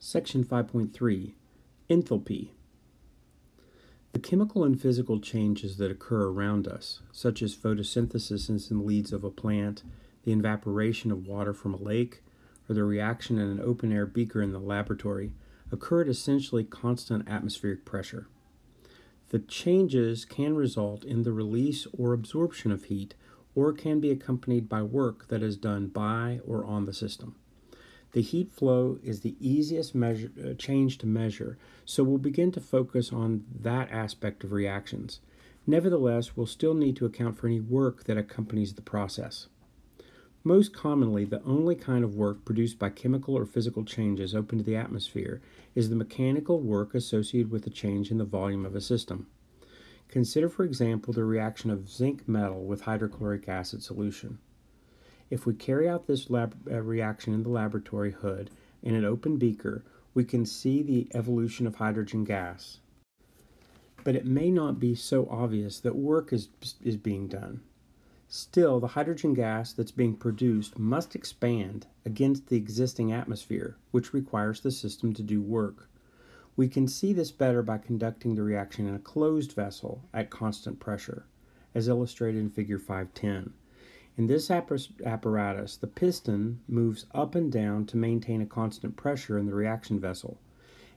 Section 5.3, Enthalpy. The chemical and physical changes that occur around us, such as photosynthesis in the leaves of a plant, the evaporation of water from a lake, or the reaction in an open-air beaker in the laboratory, occur at essentially constant atmospheric pressure. The changes can result in the release or absorption of heat, or can be accompanied by work that is done by or on the system. The heat flow is the easiest change to measure, so we'll begin to focus on that aspect of reactions. Nevertheless, we'll still need to account for any work that accompanies the process. Most commonly, the only kind of work produced by chemical or physical changes open to the atmosphere is the mechanical work associated with the change in the volume of a system. Consider, for example, the reaction of zinc metal with hydrochloric acid solution. If we carry out this reaction in the laboratory hood in an open beaker, we can see the evolution of hydrogen gas. But it may not be so obvious that work is being done. Still, the hydrogen gas that's being produced must expand against the existing atmosphere, which requires the system to do work. We can see this better by conducting the reaction in a closed vessel at constant pressure, as illustrated in Figure 5.10. In this apparatus, the piston moves up and down to maintain a constant pressure in the reaction vessel.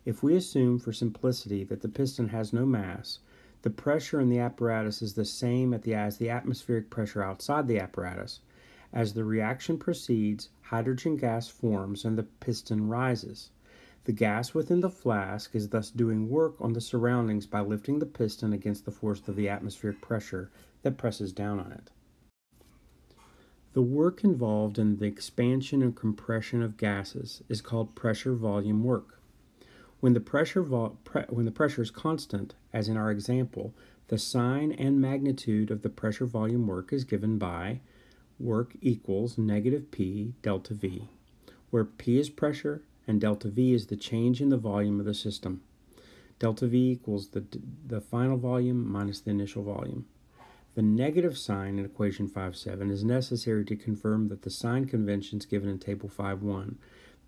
If we assume for simplicity that the piston has no mass, the pressure in the apparatus is the same as the atmospheric pressure outside the apparatus. As the reaction proceeds, hydrogen gas forms and the piston rises. The gas within the flask is thus doing work on the surroundings by lifting the piston against the force of the atmospheric pressure that presses down on it. The work involved in the expansion and compression of gases is called pressure-volume work. When the pressure is constant, as in our example, the sign and magnitude of the pressure-volume work is given by work equals negative P delta V, where P is pressure and delta V is the change in the volume of the system. Delta V equals the final volume minus the initial volume. The negative sign in equation 5.7 is necessary to confirm that the sign conventions given in table 5.1.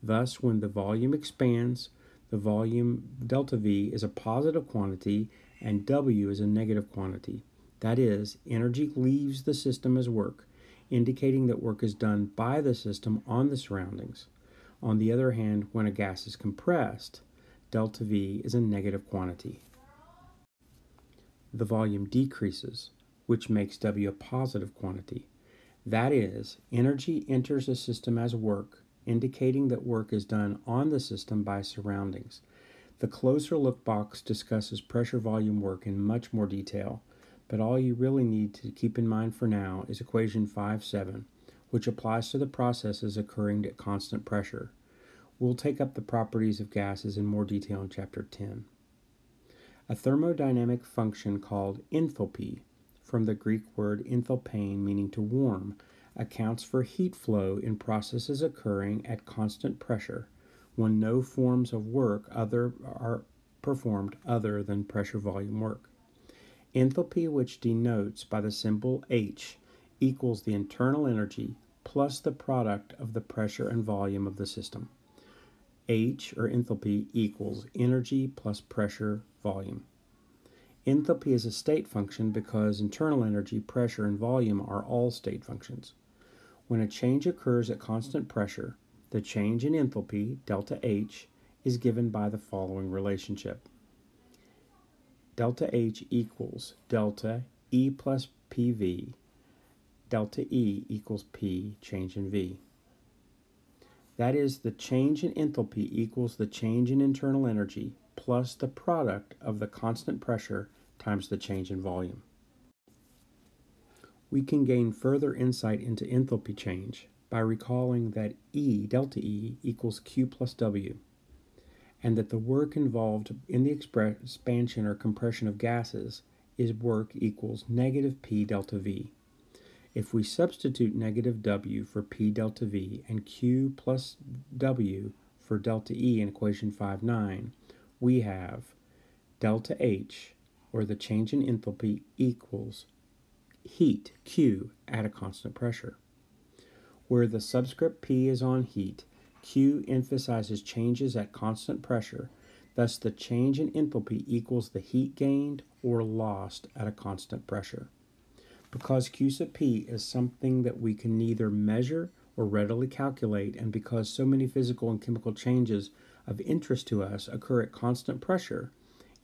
Thus, when the volume expands, the volume delta V is a positive quantity and W is a negative quantity. That is, energy leaves the system as work, indicating that work is done by the system on the surroundings. On the other hand, when a gas is compressed, delta V is a negative quantity. The volume decreases, which makes W a positive quantity. That is, energy enters the system as work, indicating that work is done on the system by surroundings. The closer look box discusses pressure-volume work in much more detail, but all you really need to keep in mind for now is equation 5.7, which applies to the processes occurring at constant pressure. We'll take up the properties of gases in more detail in Chapter 10. A thermodynamic function called enthalpy, from the Greek word enthalpein, meaning to warm, accounts for heat flow in processes occurring at constant pressure when no forms of work are performed other than pressure-volume work. Enthalpy, which denotes by the symbol H, equals the internal energy plus the product of the pressure and volume of the system. H, or enthalpy, equals energy plus pressure volume. Enthalpy is a state function because internal energy, pressure, and volume are all state functions. When a change occurs at constant pressure, the change in enthalpy, delta H, is given by the following relationship. Delta H equals delta E plus PV. Delta E equals P, change in V. That is, the change in enthalpy equals the change in internal energy plus the product of the constant pressure times the change in volume. We can gain further insight into enthalpy change by recalling that E, delta E, equals Q plus W, and that the work involved in the expansion or compression of gases is work equals negative P delta V. If we substitute negative W for P delta V and Q plus W for delta E in equation 5.9, we have delta H, or the change in enthalpy, equals heat, Q, at a constant pressure. Where the subscript P is on heat, Q emphasizes changes at constant pressure, thus the change in enthalpy equals the heat gained or lost at a constant pressure. Because Q sub P is something that we can neither measure or readily calculate, and because so many physical and chemical changes of interest to us occur at constant pressure,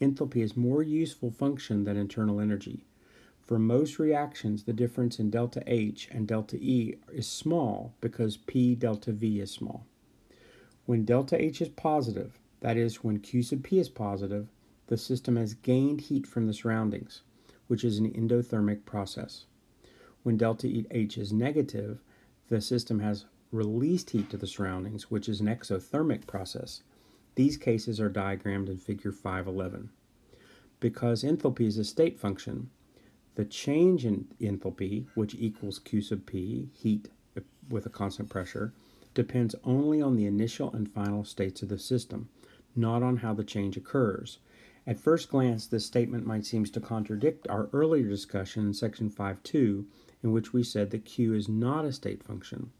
enthalpy is more useful function than internal energy. For most reactions, the difference in delta H and delta E is small because P delta V is small. When delta H is positive, that is, when Q sub P is positive, the system has gained heat from the surroundings, which is an endothermic process. When delta H is negative, the system has released heat to the surroundings, which is an exothermic process. These cases are diagrammed in figure 511. Because enthalpy is a state function, the change in enthalpy, which equals Q sub P, heat with a constant pressure, depends only on the initial and final states of the system, not on how the change occurs. At first glance, this statement might seem to contradict our earlier discussion in section 5.2, in which we said that Q is not a state function.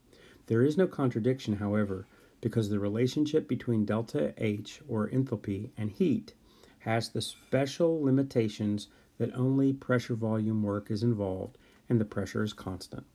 There is no contradiction, however, because the relationship between delta H, or enthalpy, and heat has the special limitations that only pressure volume work is involved and the pressure is constant.